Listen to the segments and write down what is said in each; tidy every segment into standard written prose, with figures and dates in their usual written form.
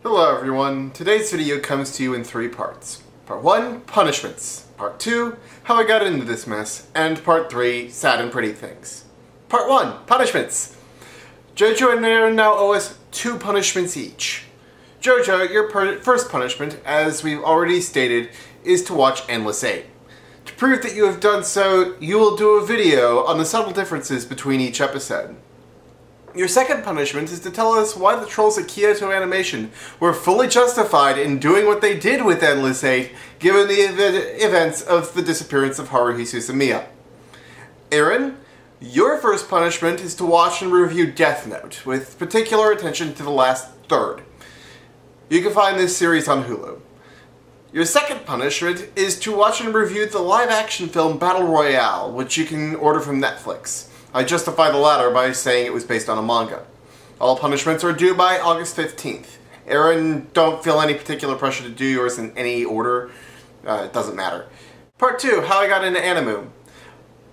Hello everyone, today's video comes to you in 3 parts. Part 1, punishments. Part 2, how I got into this mess. And Part 3, sad and pretty things. Part 1, punishments. Jojo and Aaron now owe us 2 punishments each. Jojo, your first punishment, as we've already stated, is to watch Endless 8. To prove that you have done so, you will do a video on the subtle differences between each episode. Your second punishment is to tell us why the trolls at Kyoto Animation were fully justified in doing what they did with Endless 8, given the events of the disappearance of Haruhi Suzumiya. Aaron, your first punishment is to watch and review Death Note, with particular attention to the last third. You can find this series on Hulu. Your second punishment is to watch and review the live-action film Battle Royale, which you can order from Netflix. I justify the latter by saying it was based on a manga. All punishments are due by August 15th. Aaron, don't feel any particular pressure to do yours in any order. It doesn't matter. Part 2, how I got into anime.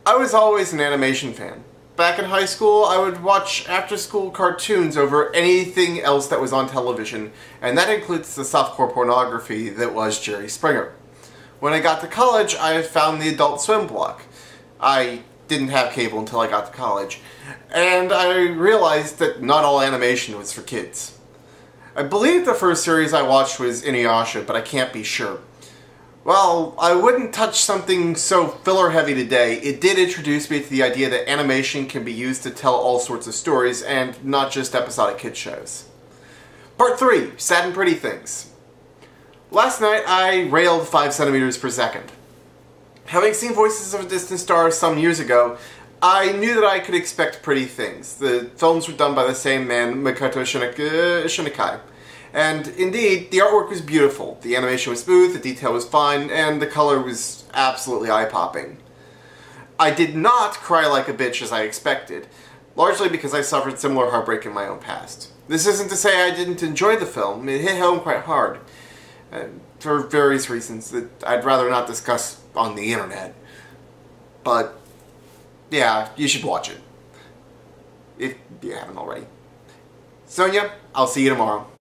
I was always an animation fan. Back in high school, I would watch after-school cartoons over anything else that was on television, and that includes the softcore pornography that was Jerry Springer. When I got to college, I found the Adult Swim block. I didn't have cable until I got to college, and I realized that not all animation was for kids. I believe the first series I watched was Inuyasha, but I can't be sure. While I wouldn't touch something so filler-heavy today, it did introduce me to the idea that animation can be used to tell all sorts of stories, and not just episodic kid shows. Part 3, sad and pretty things. Last night I railed 5 centimeters per second. Having seen Voices of a Distant Star some years ago, I knew that I could expect pretty things. The films were done by the same man, Makoto Shinkai. And indeed, the artwork was beautiful, the animation was smooth, the detail was fine, and the color was absolutely eye-popping. I did not cry like a bitch as I expected, largely because I suffered similar heartbreak in my own past. This isn't to say I didn't enjoy the film, it hit home quite hard. For various reasons that I'd rather not discuss on the internet. But, yeah, you should watch it. If you haven't already. Sonia, I'll see you tomorrow.